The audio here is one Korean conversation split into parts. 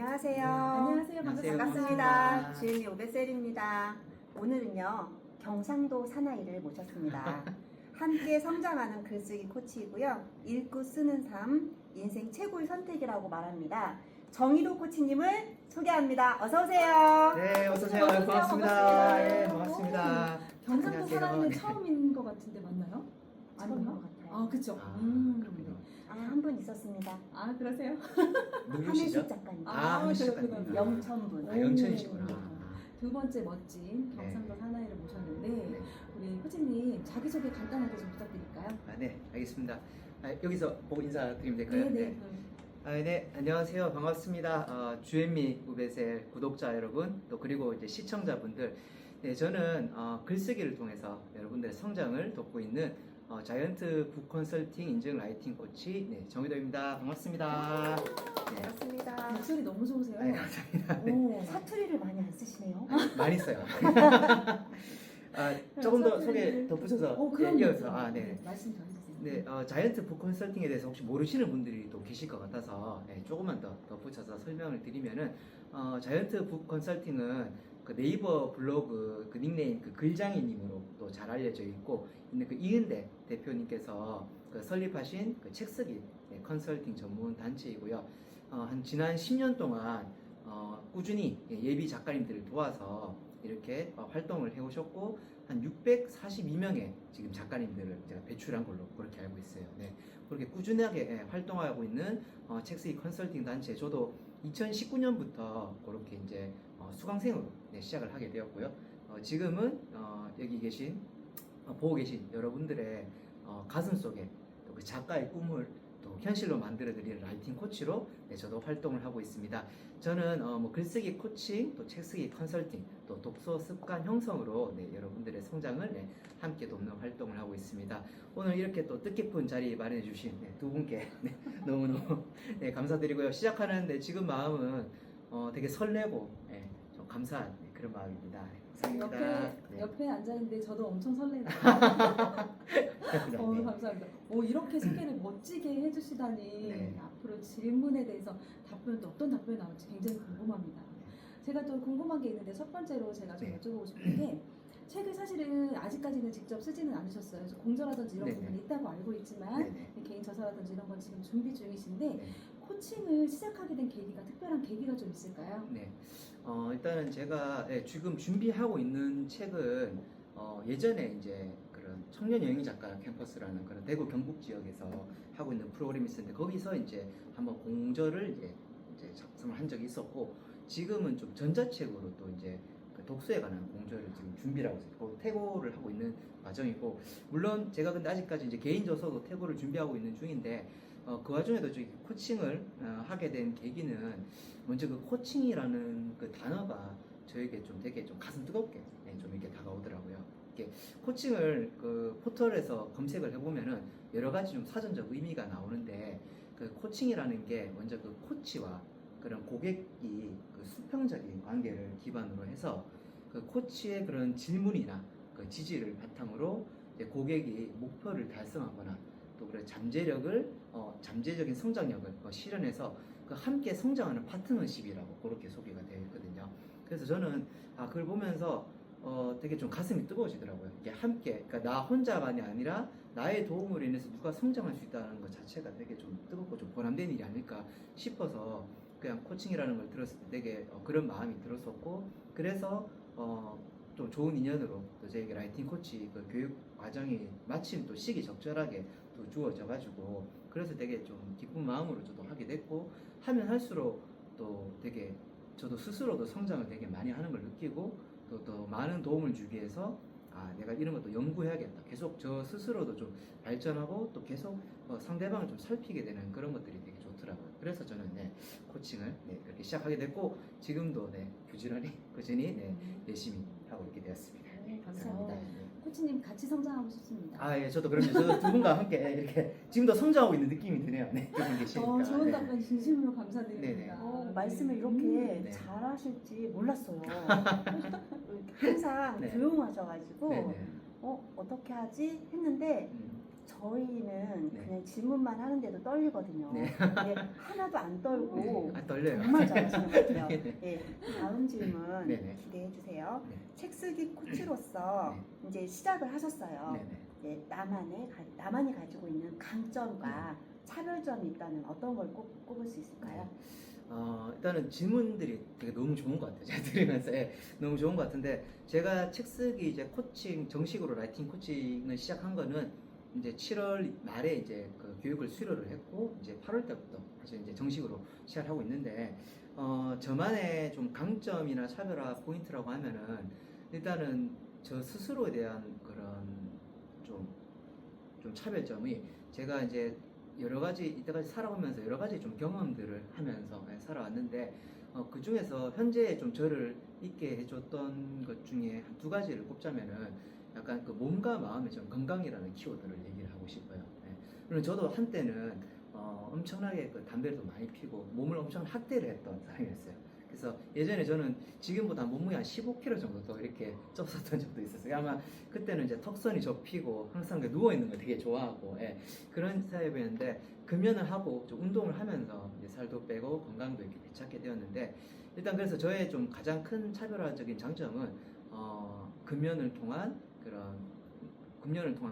안녕하세요. 안녕하세요. 반갑습니다. 주임이 오베셀입니다. 오늘은요, 경상도 사나이를 모셨습니다. 함께 성장하는 글쓰기 코치이고요. 읽고 쓰는 삶, 인생 최고의 선택이라고 말합니다. 정희도 코치님을 소개합니다. 어서 오세요. 네, 어서 오세요. 어서 오세요. 반갑습니다. 예, 반갑습니다. 경상도 안녕하세요. 사람은 네. 처음인 것 같은데 맞나요? 처음인 것 아닌가? 같아요. 아, 그쵸. 그렇군요. 한 분 있었습니다. 아, 그러세요? 누구시죠? 한혜식 작가님. 한혜식 그렇구나. 작가님. 영천분. 아, 영천이시구나. 두 번째 멋진 경상도 네. 사나이를 모셨는데 네. 우리 코치님 자기소개 간단하게 좀 부탁드릴까요? 네, 알겠습니다. 여기서 보고 인사드리면 될까요? 네. 네, 안녕하세요. 반갑습니다. 주현미 우베셀 구독자 여러분, 또 그리고 이제 시청자분들. 네, 저는 글쓰기를 통해서 여러분들의 성장을 돕고 있는 자이언트 북 컨설팅 인증 라이팅 코치 정희도입니다. 반갑습니다. 네. 반갑습니다. 목소리 너무 좋으세요. 감사합니다. 오, 사투리를 많이 안 쓰시네요. 많이 써요. 조금 더 소개 덧붙여서 그럼 이어서 네. 말씀 더 해주세요. 네, 자이언트 북 컨설팅에 대해서 혹시 모르시는 분들이 또 계실 것 같아서 조금만 더 덧붙여서 설명을 드리면은 자이언트 북 컨설팅은 그 네이버 블로그 그 닉네임 그 글장이님으로 또 잘 알려져 있고 있는 그 이은대 대표님께서 그 설립하신 그 책쓰기 컨설팅 전문 단체이고요. 한 지난 10년 동안 꾸준히 예비 작가님들을 도와서 이렇게 활동을 해오셨고 한 642명의 지금 작가님들을 제가 배출한 걸로 그렇게 알고 있어요. 네, 그렇게 꾸준하게 활동하고 있는 책쓰기 컨설팅 단체. 저도 2019년부터 그렇게 이제 수강생으로 시작을 하게 되었고요. 지금은 여기 계신 보고 계신 여러분들의 가슴 속에 또 그 작가의 꿈을 또 현실로 만들어드리는 라이팅 코치로 저도 활동을 하고 있습니다. 저는 뭐 글쓰기 코칭, 또 책쓰기 컨설팅, 또 독서 습관 형성으로 여러분들의 성장을 함께 돕는 활동을 하고 있습니다. 오늘 이렇게 또 뜻깊은 자리 마련해 주신 두 분께 너무너무 감사드리고요. 시작하는데 지금 마음은 되게 설레고 좀 감사한 그런 마음입니다. 감사합니다. 옆에 앉아있는데 저도 엄청 설레네요. 네. 감사합니다. 이렇게 소개를 멋지게 해주시다니 네. 앞으로 질문에 대해서 답변도 어떤 답변이 나올지 굉장히 궁금합니다. 제가 또 궁금한 게 있는데 첫 번째로 제가 좀 네. 여쭤보고 싶은 게 책을 사실은 아직까지는 직접 쓰지는 않으셨어요. 그래서 공저라든지 이런 네네. 부분이 있다고 알고 있지만 네네. 개인 저서라든지 이런 건 지금 준비 중이신데 네. 코칭을 시작하게 된 계기가 특별한 계기가 좀 있을까요? 네. 일단은 제가 지금 준비하고 있는 책은 예전에 이제 그런 청년 여행 작가 캠퍼스라는 그런 대구 경북 지역에서 하고 있는 프로그램이 있었는데 거기서 이제 한번 공저를 이제 작성을 한 적이 있었고 지금은 좀 전자책으로 또 이제 그 독서에 관한 공저를 지금 준비를 하고 있어요. 그 태고를 하고 있는 과정이고 물론 제가 근데 아직까지 이제 개인 저서도 태고를 준비하고 있는 중인데 그 와중에도 저기 코칭을 하게 된 계기는 먼저 그 코칭이라는 그 단어가 저에게 좀 되게 좀 가슴 뜨겁게 좀 이렇게 다가오더라고요. 이렇게 코칭을 그 포털에서 검색을 해보면은 여러 가지 좀 사전적 의미가 나오는데 그 코칭이라는 게 먼저 그 코치와 그런 고객이 그 수평적인 관계를 기반으로 해서 그 코치의 그런 질문이나 그 지지를 바탕으로 이제 고객이 목표를 달성하거나 또 그런 잠재적인 성장력을 실현해서 그 함께 성장하는 파트너십이라고 그렇게 소개가 되어 있거든요. 그래서 저는 그걸 보면서 되게 좀 가슴이 뜨거워지더라고요. 이게 함께, 그러니까 나 혼자만이 아니라 나의 도움으로 인해서 누가 성장할 수 있다는 것 자체가 되게 좀 뜨겁고 좀 보람된 일이 아닐까 싶어서 그냥 코칭이라는 걸 들었을 때 되게 그런 마음이 들었었고 그래서 좀 좋은 인연으로 또 저에게 라이팅 코치 그 교육 과정이 마침 또 시기 적절하게 또 주어져 가지고 그래서 되게 좀 기쁜 마음으로 저도 하게 됐고 하면 할수록 또 되게 저도 스스로도 성장을 되게 많이 하는 걸 느끼고 또 많은 도움을 주기 위해서 내가 이런 것도 연구해야겠다. 계속 저 스스로도 좀 발전하고 또 계속 상대방을 좀 살피게 되는 그런 것들이 되게 좋더라고요. 그래서 저는 코칭을 그렇게 시작하게 됐고 지금도 꾸준히 열심히 하고 있게 되었습니다. 감사합니다. 네. 코치님 같이 성장하고 싶습니다. 예, 저도 그럼요. 저도 두 분과 함께 이렇게 지금도 성장하고 있는 느낌이 드네요. 네, 두 분 계시니까. 좋은 네. 답변 진심으로 감사드립니다. 네네. 말씀을 이렇게 네. 잘하실지 몰랐어요. 항상 네. 조용하셔가지고 네네. 어떻게 하지 했는데 저희는 네. 그냥 질문만 하는데도 떨리거든요. 네. 예, 하나도 안 떨고 아, 떨려요. 정말 잘하시는 것 같아요. 네. 예, 다음 질문 네네. 기대해 주세요. 네. 책 쓰기 코치로서 이제 시작을 하셨어요. 네네. 예, 나만이 가지고 있는 강점과 차별점이 있다면 어떤 걸 꼽을 수 있을까요? 일단은 질문들이 되게 너무 좋은 것 같아요. 제가 들으면서 너무 좋은 것 같은데 제가 책 쓰기 이제 코칭 정식으로 라이팅 코칭을 시작한 거는 이제 7월 말에 이제 그 교육을 수료를 했고 이제 8월 때부터 사실 이제 정식으로 시작을 하고 있는데 저만의 좀 강점이나 차별화 포인트라고 하면은 일단은 저 스스로에 대한 그런 좀 차별점이 제가 이제 여러 가지 이때까지 살아오면서 여러 가지 좀 경험들을 하면서 살아왔는데 그 중에서 현재 좀 저를 있게 해줬던 것 중에 한 두 가지를 꼽자면은 약간 그 몸과 마음의 좀 건강이라는 키워드를 얘기를 하고 싶어요. 그리고 저도 한때는 엄청나게 그 담배를 많이 피고 몸을 엄청 학대를 했던 사람이었어요. 그래서 예전에 저는 지금보다 몸무게 한 15kg 정도 더 이렇게 쪘었던 적도 있었어요. 아마 그때는 이제 턱선이 접히고 항상 누워 있는 걸 되게 좋아하고 그런 타입이었는데 금연을 하고 좀 운동을 하면서 이제 살도 빼고 건강도 이렇게 되찾게 되었는데 일단 그래서 저의 좀 가장 큰 차별화적인 장점은 금연을 통한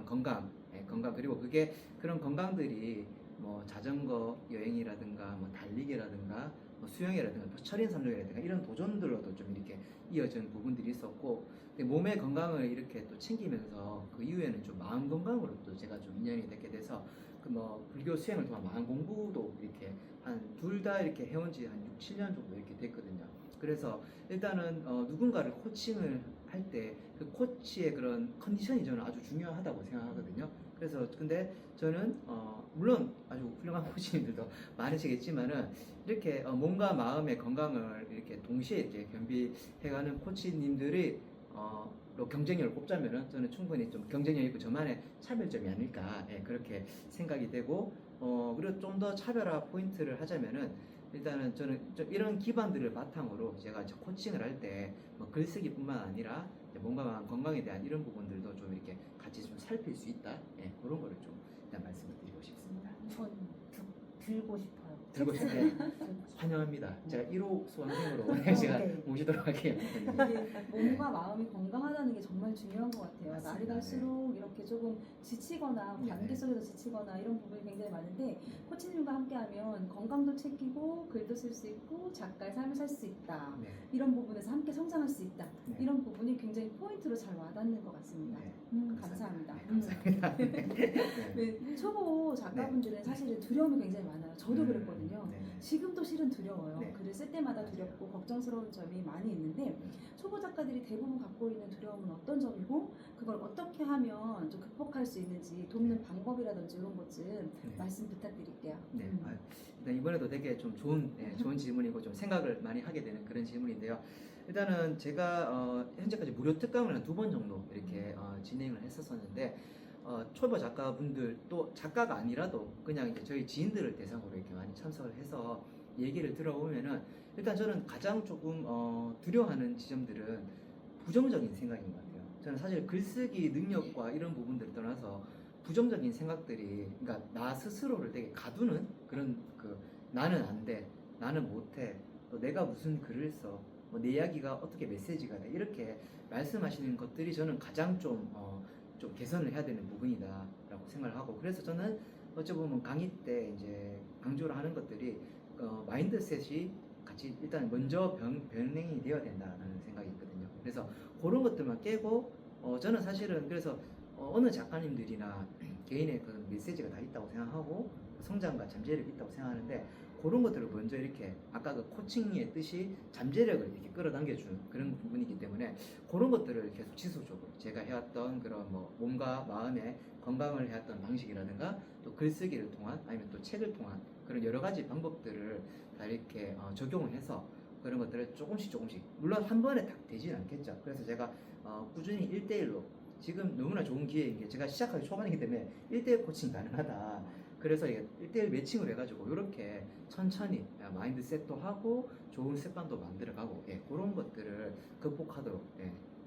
건강, 건강 그리고 그게 그런 건강들이 뭐 자전거 여행이라든가 뭐 달리기라든가 뭐 수영이라든가 뭐 철인 3종이라든가 이런 도전들로도 좀 이렇게 이어진 부분들이 있었고 몸의 건강을 이렇게 또 챙기면서 그 이후에는 좀 마음 건강으로 또 제가 좀 인연이 됐게 돼서 그 뭐 불교 수행을 통한 마음 공부도 이렇게 한 둘 다 이렇게 해온 지 한 6, 7년 정도 이렇게 됐거든요. 그래서 일단은 누군가를 코칭을 할 때 그 코치의 그런 컨디션이 저는 아주 중요하다고 생각하거든요. 그래서 근데 저는 물론 아주 훌륭한 코치님들도 많으시겠지만은 이렇게 몸과 마음의 건강을 이렇게 동시에 이렇게 겸비해가는 코치님들이 로 경쟁력을 꼽자면은 저는 충분히 좀 경쟁력 있고 저만의 차별점이 아닐까 그렇게 생각이 되고 그리고 좀 더 차별화 포인트를 하자면은 일단은 저는 좀 이런 기반들을 바탕으로 제가 이제 코칭을 할 때 뭐 글쓰기뿐만 아니라 이제 몸과 마음 건강에 대한 이런 부분들도 좀 이렇게 같이 좀 살필 수 있다 그런 거를 좀 일단 말씀을 드리고 싶습니다. 전 들고 싶어요. 들고 책 싶어요. 쓰기. 들고 싶어요. 환영합니다. 제가 1호 수강생으로 제가 네. 모시도록 할게요. 이게 몸과 마음이 건강하다는 게 정말 중요한 것 같아요. 맞습니다. 날이 갈수록 이렇게 조금 지치거나 네. 관계 속에서 지치거나 이런 부분이 굉장히 많은데 코치님과 함께하면 건강도 챙기고 글도 쓸 수 있고 작가의 삶을 살 수 있다. 네. 이런 부분에서 함께 성장할 수 있다. 네. 이런 부분이 굉장히 포인트로 잘 와닿는 것 같습니다. 네. 감사합니다. 네, 감사합니다. 네. 네, 초보 작가분들은 사실은 두려움이 굉장히 많아요. 저도 그랬거든요. 네. 지금도 실은 두려워요. 네. 글을 쓸 때마다 두렵고 걱정스러운 점이 많이 있는데 초보 작가들이 대부분 갖고 있는 두려움은 어떤 점이고 그걸 어떻게 하면 좀 극복할 수 있는지 돕는 방법이라든지 이런 것 좀 말씀 부탁드릴게요. 네. 일단 이번에도 되게 좀 좋은 질문이고 좀 생각을 많이 하게 되는 그런 질문인데요. 일단은 제가 현재까지 무료 특강을 한 2번 정도 이렇게 진행을 했었었는데 초보 작가분들 또 작가가 아니라도 그냥 이제 저희 지인들을 대상으로 이렇게 많이 참석을 해서 얘기를 들어보면은 일단 저는 가장 조금 두려워하는 지점들은 부정적인 생각인 것 같아요. 저는 사실 글쓰기 능력과 이런 부분들을 떠나서 부정적인 생각들이 그러니까 나 스스로를 되게 가두는 그런 나는 안 돼, 나는 못해, 또 내가 무슨 글을 써, 뭐 내 이야기가 어떻게 메시지가 돼 이렇게 말씀하시는 것들이 저는 가장 좀 개선을 해야 되는 부분이다라고 생각을 하고 그래서 저는 어찌 보면 강의 때 이제 강조를 하는 것들이 마인드셋이 같이 일단 먼저 병행이 되어야 된다는 생각이 있거든요. 그래서 그런 것들만 깨고 저는 사실은 그래서 어느 작가님들이나 개인의 그런 메시지가 다 있다고 생각하고 성장과 잠재력이 있다고 생각하는데 그런 것들을 먼저 이렇게 아까 그 코칭의 뜻이 잠재력을 이렇게 끌어당겨주는 그런 부분이기 때문에 그런 것들을 계속 지속적으로 제가 해왔던 그런 뭐 몸과 마음의 건강을 해왔던 방식이라든가 또 글쓰기를 통한 아니면 또 책을 통한 그런 여러 가지 방법들을 다 이렇게 적용을 해서 그런 것들을 조금씩 물론 한 번에 다 되지는 않겠죠. 그래서 제가 꾸준히 1대1로 지금 너무나 좋은 기회인 게 제가 시작하기 초반이기 때문에 1대1 코칭 가능하다. 그래서 1대1 매칭을 해가지고 이렇게 천천히 마인드셋도 하고 좋은 습관도 만들어가고 그런 것들을 극복하도록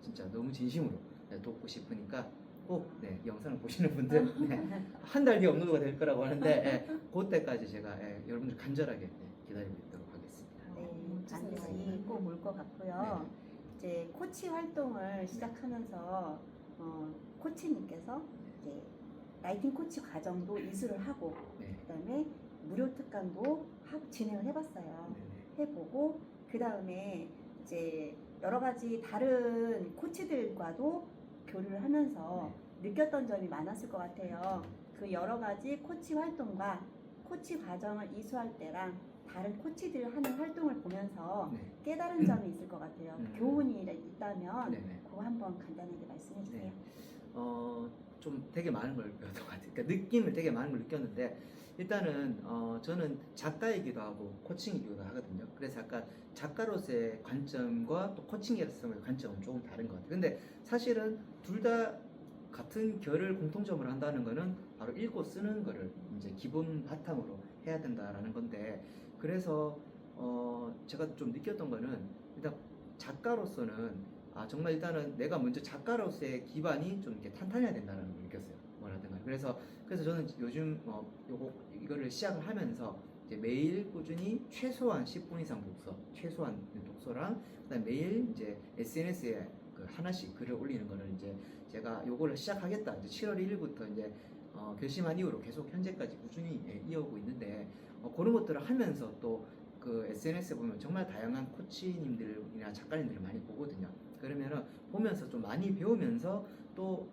진짜 너무 진심으로 돕고 싶으니까 꼭 네, 영상을 보시는 분들 한 달 뒤에 업로드가 될 거라고 하는데 그때까지 제가 여러분들 간절하게 기다리고 있도록 하겠습니다. 네, 반드시 꼭 올 것 같고요. 이제 코치 활동을 시작하면서 코치님께서 이제 라이팅 코치 과정도 이수를 하고 네. 그다음에 무료 특강도 진행을 해봤어요. 해보고 그 다음에 이제 여러 가지 다른 코치들과도 교류를 하면서 느꼈던 점이 많았을 것 같아요. 그 여러 가지 코치 활동과 코치 과정을 이수할 때랑 다른 코치들 하는 활동을 보면서 네. 깨달은 점이 있을 것 같아요. 교훈이 있다면 네네. 그거 한번 간단하게 말씀해 주세요. 네. 좀 되게 많은 걸 배웠던 것 같아요. 그러니까 느낌을 되게 많은 걸 느꼈는데 일단은 저는 작가이기도 하고 코칭이기도 하거든요. 그래서 약간 작가로서의 관점과 또 코칭으로서의 관점은 조금 다른 것 같아요. 근데 사실은 둘 다 같은 결을 공통점으로 한다는 거는 바로 읽고 쓰는 거를 이제 기본 바탕으로 해야 된다라는 건데 그래서 제가 좀 느꼈던 거는 일단 작가로서는 정말 일단은 내가 먼저 작가로서의 기반이 좀 이렇게 탄탄해야 된다는 걸 느꼈어요. 뭐라든 간에. 그래서 저는 요즘 이거를 시작을 하면서 이제 매일 꾸준히 최소한 10분 이상 최소한 독서랑 그다음 매일 이제 SNS에 하나씩 글을 올리는 거를 이제 제가 요거를 시작하겠다. 이제 7월 1일부터 이제 결심한 이후로 계속 현재까지 꾸준히 이어오고 있는데 그런 것들을 하면서 또 그 SNS에 보면 정말 다양한 코치님들이나 작가님들을 많이 보거든요. 그러면은 보면서 좀 많이 배우면서 또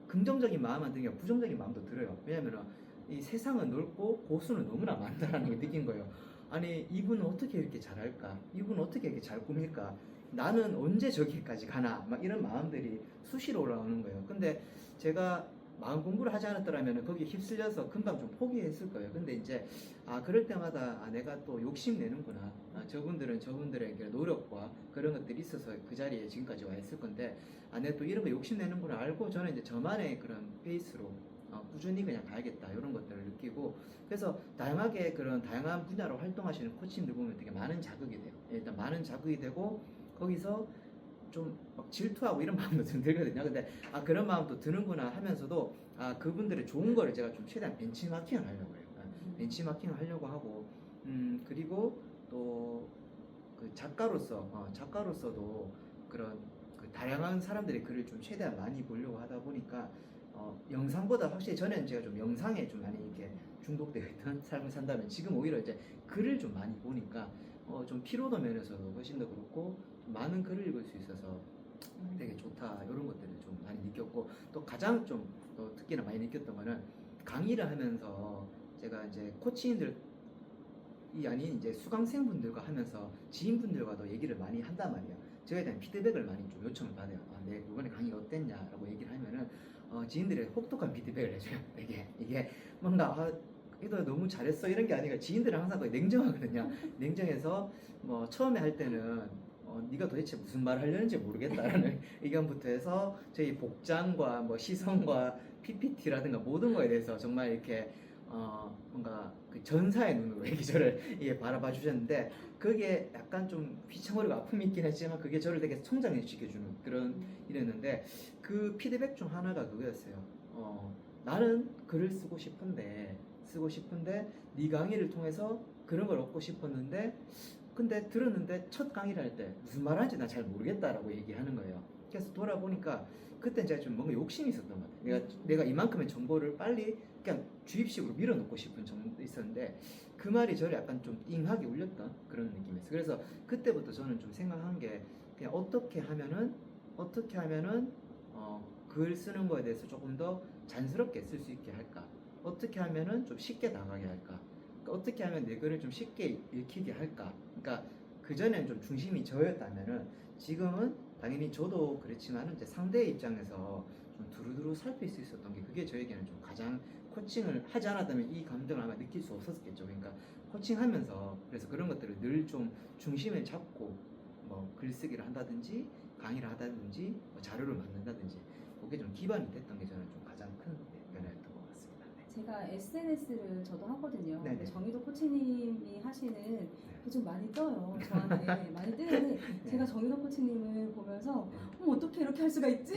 긍정적인 마음만 드는 게 부정적인 마음도 들어요. 왜냐면은 이 세상은 넓고 고수는 너무나 많다라는 걸 느낀 거예요. 아니 이분은 어떻게 이렇게 잘할까? 이분은 어떻게 이렇게 잘 꾸밀까? 나는 언제 저기까지 가나? 막 이런 마음들이 수시로 올라오는 거예요. 근데 제가 마음 공부를 하지 않았더라면 거기에 휩쓸려서 금방 좀 포기했을 거예요. 근데 이제 그럴 때마다 내가 또 욕심내는구나. 저분들은 저분들의 노력과 그런 것들이 있어서 그 자리에 지금까지 와 있을 건데 내가 또 이런 거 욕심내는구나 알고 저는 이제 저만의 그런 페이스로 꾸준히 그냥 가야겠다 이런 것들을 느끼고 그래서 다양하게 그런 다양한 분야로 활동하시는 코치님들 보면 되게 많은 자극이 돼요. 일단 많은 자극이 되고 거기서 좀 막 질투하고 이런 마음도 좀 들거든요. 근데 그런 마음도 드는구나 하면서도 그분들의 좋은 거를 제가 좀 최대한 벤치마킹을 하려고 해요. 벤치마킹을 하려고 하고 그리고 또 그 작가로서도 그런 그 다양한 사람들의 글을 좀 최대한 많이 보려고 하다 보니까 영상보다 확실히 전에는 제가 좀 영상에 좀 많이 이렇게 중독되어 있던 삶을 산다면 지금 오히려 이제 글을 좀 많이 보니까 좀 피로도 면에서도 훨씬 더 그렇고 많은 글을 읽을 수 있어서 되게 좋다 이런 것들을 좀 많이 느꼈고 또 가장 좀 특히나 많이 느꼈던 거는 강의를 하면서 제가 이제 코치님들이 아닌 이제 수강생분들과 하면서 지인분들과도 얘기를 많이 한단 말이에요. 저에 대한 피드백을 많이 좀 요청을 받아요. 내 이번에 강의 어땠냐라고 얘기를 하면은 지인들의 혹독한 피드백을 해줘요. 이게 뭔가 이거 너무 잘했어 이런 게 아니라 지인들은 항상 거의 냉정하거든요. 냉정해서 뭐 처음에 할 때는 네가 도대체 무슨 말을 하려는지 모르겠다라는 의견부터 해서 저희 복장과 뭐 시선과 PPT라든가 모든 거에 대해서 정말 이렇게 뭔가 그 전사의 눈으로 저를 바라봐 주셨는데 그게 약간 좀 휘청거리고 아픔이 있긴 했지만 그게 저를 되게 성장시켜주는 그런 일이었는데 그 피드백 중 하나가 그거였어요. 나는 글을 쓰고 싶은데 네 강의를 통해서 그런 걸 얻고 싶었는데 근데 들었는데 첫 강의를 할 때 무슨 말 하는지 나 잘 모르겠다라고 얘기하는 거예요. 그래서 돌아보니까 그때 제가 좀 뭔가 욕심이 있었던 것 같아요. 내가 이만큼의 정보를 빨리 그냥 주입식으로 밀어넣고 싶은 정도 있었는데 그 말이 저를 약간 좀 띵하게 울렸던 그런 느낌이었어요. 그래서 그때부터 저는 좀 생각한 게 그냥 어떻게 하면은 글 쓰는 거에 대해서 조금 더 자연스럽게 쓸 수 있게 할까? 어떻게 하면은 좀 쉽게 나가게 할까? 그러니까 어떻게 하면 내 글을 좀 쉽게 읽히게 할까? 그러니까 그전에는 좀 중심이 저였다면은 지금은 당연히 저도 그렇지만 이제 상대의 입장에서 좀 두루두루 살필 수 있었던 게 그게 저에게는 좀 가장 코칭을 하지 않았다면 이 감정을 아마 느낄 수 없었겠죠. 그러니까 코칭하면서 그래서 그런 것들을 늘 좀 중심을 잡고 뭐 글쓰기를 한다든지 강의를 하다든지 뭐 자료를 만든다든지 그게 좀 기반이 됐던 게 저는 좀 가장 큰 변화였던 것 같습니다. 제가 SNS를 저도 하거든요. 네네. 근데 정의도 코치님이 하시는 좀 많이 떠요. 저한테 많이 뜨는데 제가 정인호 코치님을 보면서 어떻게 이렇게 할 수가 있지?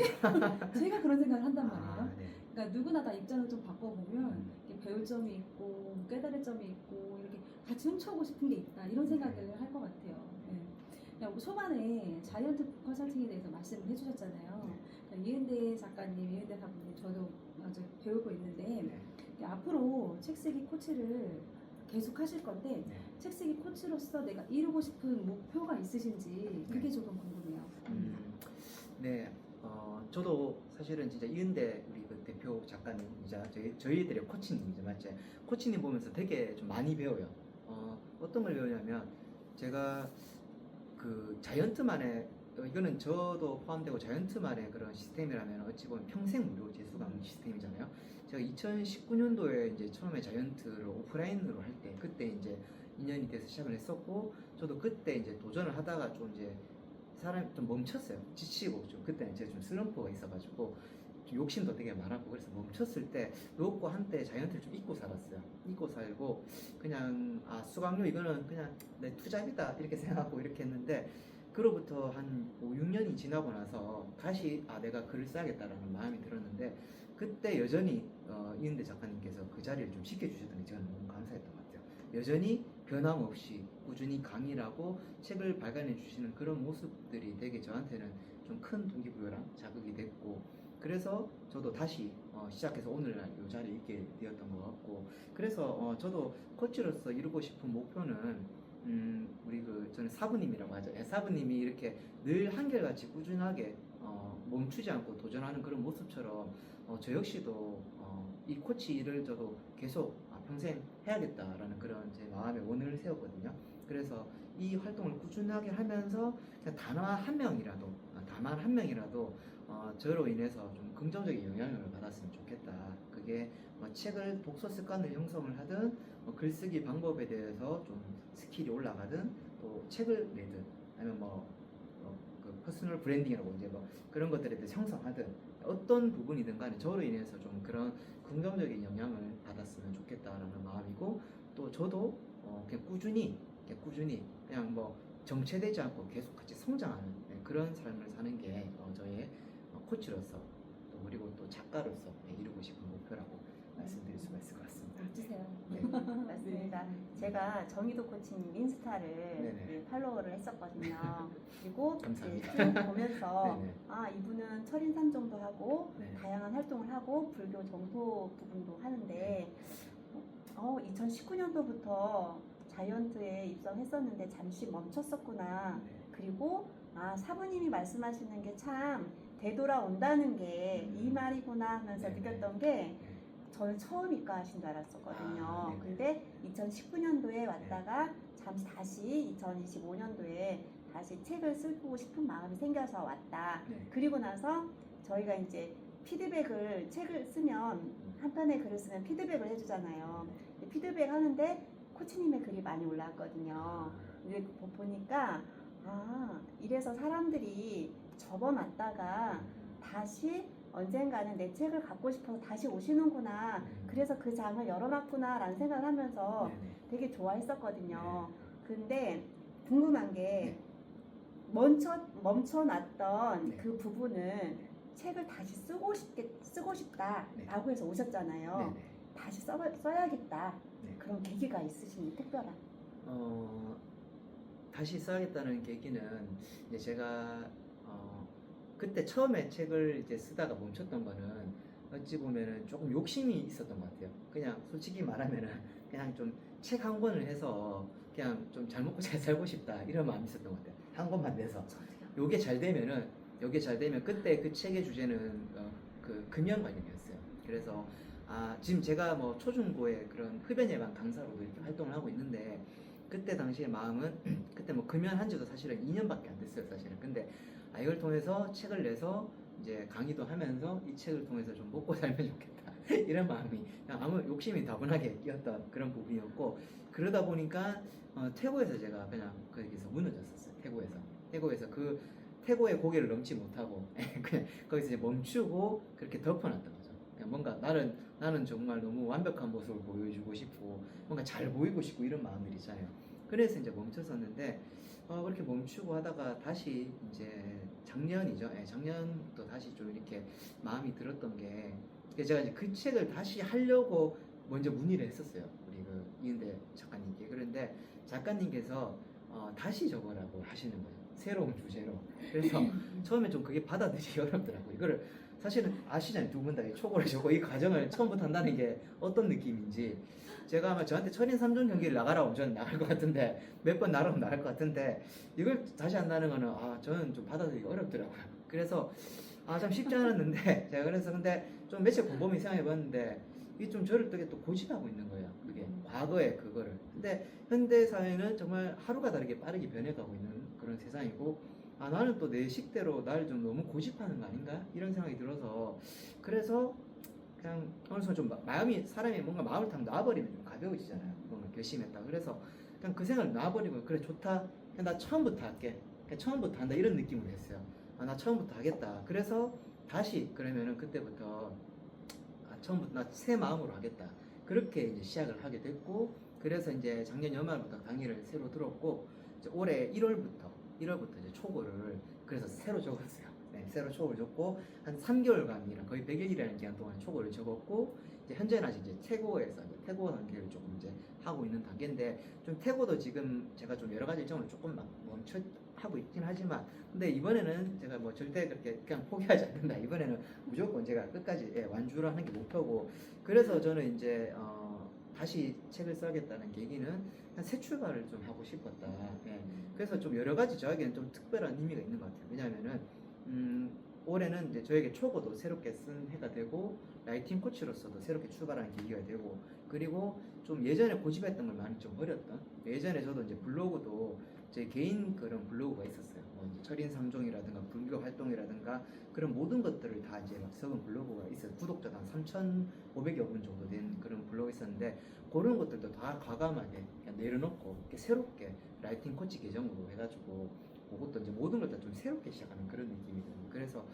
제가 그런 생각을 한단 말이에요. 아, 네. 그러니까 누구나 다 입장을 좀 바꿔보면 이렇게 배울 점이 있고 깨달을 점이 있고 이렇게 같이 훔쳐오고 싶은 게 있다 이런 생각을 할 것 같아요. 네. 그냥 초반에 자이언트 컨설팅에 대해서 말씀을 해주셨잖아요. 그러니까 이은대 작가님, 이은대 사부님 저도 아주 배우고 있는데 앞으로 책쓰기 코치를 계속 하실 건데 네. 책쓰기 코치로서 내가 이루고 싶은 목표가 있으신지 그게 조금 궁금해요. 네, 저도 사실은 진짜 이은대 우리 그 대표 작가님이자 저희들의 코치님이죠, 맞죠? 코치님 보면서 되게 좀 많이 배워요. 어떤 걸 배우냐면 제가 그 자이언트만의 이거는 저도 포함되고 자이언트만의 그런 시스템이라면 어찌 보면 평생 무료 재수 강의 시스템이잖아요. 제가 2019년도에 이제 처음에 자이언트를 오프라인으로 할 때 그때 이제 2년이 돼서 시작을 했었고 저도 그때 이제 도전을 하다가 좀 이제 사람이 좀 멈췄어요. 지치고 좀 그때는 제가 좀 슬럼프가 있어가지고 좀 욕심도 되게 많았고 그래서 멈췄을 때 놓고 한때 자이언트를 좀 잊고 살았어요. 잊고 살고 그냥 수강료 이거는 그냥 내 투잡이다 이렇게 생각하고 이렇게 했는데 그로부터 한 5, 6년이 지나고 나서 다시 내가 글을 써야겠다라는 마음이 들었는데 그때 여전히 이은대 작가님께서 그 자리를 좀 지켜주셨던 게 저는 너무 감사했던 것 같아요. 여전히 변함없이 꾸준히 강의라고 책을 발간해 주시는 그런 모습들이 되게 저한테는 좀 큰 동기부여랑 자극이 됐고 그래서 저도 다시 시작해서 오늘날 이 자리에 있게 되었던 것 같고 그래서 저도 코치로서 이루고 싶은 목표는 우리 저는 사부님이라고 하죠. 사부님이 이렇게 늘 한결같이 꾸준하게 멈추지 않고 도전하는 그런 모습처럼 저 역시도 이 코치 일을 저도 계속 평생 해야겠다라는 그런 제 마음의 원을 세웠거든요. 그래서 이 활동을 꾸준하게 하면서 그냥 다만 한 명이라도 저로 인해서 좀 긍정적인 영향을 받았으면 좋겠다. 그게 책을 독서 습관을 형성을 하든 글쓰기 방법에 대해서 좀 스킬이 올라가든 또 책을 내든 아니면 그 퍼스널 브랜딩이라고 이제 그런 것들에 대해서 형성하든 어떤 부분이든 간에 저로 인해서 좀 그런 긍정적인 영향을 받았으면 좋겠다라는 마음이고 또 저도 그냥 꾸준히 그냥 정체되지 않고 계속 같이 성장하는 그런 삶을 사는 게 저의 코치로서 또 그리고 또 작가로서 이루고 싶은 목표라고 말씀드릴 수가 있을 것 같습니다. 멋지세요. 네, 맞습니다. 제가 정희도 코치님 인스타를 네네. 팔로우를 했었거든요. 그리고 감사합니다. 이제 쭉 보면서 네네. 이분은 철인산정도 하고 네. 다양한 활동을 하고 불교 정토 부분도 하는데 2019년도부터 자이언트에 입성했었는데 잠시 멈췄었구나. 그리고 사부님이 말씀하시는 게 참 되돌아온다는 게 이 말이구나 하면서 네네. 느꼈던 게 저는 처음 입가하신 줄 알았었거든요. 네네. 근데 2019년도에 왔다가 잠시 다시 2025년도에 다시 책을 쓰고 싶은 마음이 생겨서 왔다. 네. 그리고 나서 저희가 이제 피드백을 책을 쓰면 한 편의 글을 쓰면 피드백을 해주잖아요. 피드백 하는데 코치님의 글이 많이 올라왔거든요. 근데 보니까 이래서 사람들이 접어놨다가 다시 언젠가는 내 책을 갖고 싶어서 다시 오시는구나. 그래서 그 장을 열어놨구나 라는 생각을 하면서 되게 좋아했었거든요. 근데 궁금한 게 멈춰놨던 그 부분은 책을 다시 쓰고 싶다라고 해서 오셨잖아요. 다시 써야겠다. 그런 계기가 있으신 특별한? 다시 써야겠다는 계기는 이제 제가 그때 처음에 책을 이제 쓰다가 멈췄던 거는 어찌 보면은 조금 욕심이 있었던 것 같아요. 그냥 솔직히 말하면은 그냥 좀 책 한 권을 해서 그냥 좀 잘 먹고 잘 살고 싶다 이런 마음이 있었던 것 같아요. 한 권만 내서 요게 잘 되면 그때 그 책의 주제는 그 금연 관련이었어요. 그래서 지금 제가 초중고의 그런 흡연 예방 강사로도 이렇게 활동을 하고 있는데 그때 당시의 마음은 그때 금연한 지도 사실은 2년밖에 안 됐어요, 사실은. 근데 이걸 통해서 책을 내서 이제 강의도 하면서 이 책을 통해서 좀 먹고 살면 좋겠다 이런 마음이 그냥 아무 욕심이 다분하게 끼었던 그런 부분이었고 그러다 보니까 태고에서 제가 그냥 거기서 무너졌었어요. 태고에서 그 태고의 고개를 넘지 못하고 그냥 거기서 이제 멈추고 그렇게 덮어놨던 거죠. 그냥 뭔가 나는 정말 너무 완벽한 모습을 보여주고 싶고 뭔가 잘 보이고 싶고 이런 마음들 있잖아요. 그래서 이제 멈췄었는데 그렇게 멈추고 하다가 다시 이제 작년이죠. 예, 작년부터 다시 좀 이렇게 마음이 들었던 게 제가 이제 그 책을 다시 하려고 먼저 문의를 했었어요. 우리 그 이은대 작가님께. 그런데 작가님께서 다시 적어라고 하시는 거예요. 새로운 주제로. 그래서 처음에 좀 그게 받아들이기 어렵더라고요. 이거를 사실은 아시잖아요. 두 분 다 초고를 적고 이 과정을 처음부터 한다는 게 어떤 느낌인지. 제가 아마 저한테 철인 3종 경기를 나가라고 하면 저는 나갈 것 같은데 몇 번 나가면 나갈 것 같은데 이걸 다시 한다는 거는 저는 좀 받아들이기 어렵더라고요. 그래서 참 쉽지 않았는데 제가 그래서 근데 좀 며칠 곰곰이 생각해 봤는데 이게 좀 저를 되게 또 고집하고 있는 거예요. 그게 과거의 그거를. 근데 현대 사회는 정말 하루가 다르게 빠르게 변해가고 있는 그런 세상이고 나는 또 내 식대로 날 좀 너무 고집하는 거 아닌가 이런 생각이 들어서 그래서 그냥 어느 순간 좀 마음이 사람이 뭔가 마음을 탁 놔버리면 좀 가벼워지잖아요. 뭔가 결심했다. 그래서 그냥 그 생각을 놔버리고 그래 좋다. 그냥 나 처음부터 할게. 그냥 처음부터 한다 이런 느낌으로 했어요. 나 처음부터 하겠다. 그래서 다시 그러면은 그때부터 처음부터 나 새 마음으로 하겠다. 그렇게 이제 시작을 하게 됐고 그래서 이제 작년 연말부터 강의를 새로 들었고 이제 올해 1월부터 이제 초고를 그래서 새로 적었어요. 네, 새로 초고를 적고 한 3개월간이랑 거의 100일이라는 기간 동안 초고를 적었고 이제 현재는 아직 이제 태고에서 이제 태고 단계를 조금 이제 하고 있는 단계인데 좀 태고도 지금 제가 좀 여러 가지 일정을 조금 막 멈춰 하고 있긴 하지만 근데 이번에는 제가 뭐 절대 그렇게 그냥 포기하지 않는다. 이번에는 무조건 제가 끝까지 완주를 하는 게 목표고 그래서 저는 이제 다시 책을 써야겠다는 계기는 그냥 새 출발을 좀 하고 싶었다. 그래서 좀 여러 가지 저에게는 좀 특별한 의미가 있는 것 같아요. 왜냐하면은 올해는 이제 저에게 초고도 새롭게 쓴 해가 되고 라이팅 코치로서도 새롭게 출발하는 계기가 되고 그리고 좀 예전에 고집했던 걸 많이 좀 버렸던 예전에 저도 이제 블로그도 제 개인 그런 블로그가 있었어요. 뭐 이제 철인 3종이라든가 불교 활동이라든가 그런 모든 것들을 다 이제 막 적은 블로그가 있어요. 구독자가 한 3,500여 분 정도 된 그런 블로그가 있었는데 그런 것들도 다 과감하게 그냥 내려놓고 이렇게 새롭게 라이팅 코치 계정으로 해가지고 그것도 이제 모든 걸 다 좀 새롭게 시작하는 그런 느낌이거든요. 그래서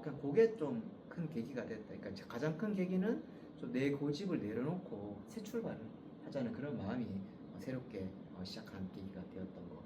그냥 그게 좀 큰 계기가 됐다. 그러니까 가장 큰 계기는 좀 내 고집을 내려놓고 새 출발을 하자는 그런 마음이 새롭게 시작한 계기가 되었던 거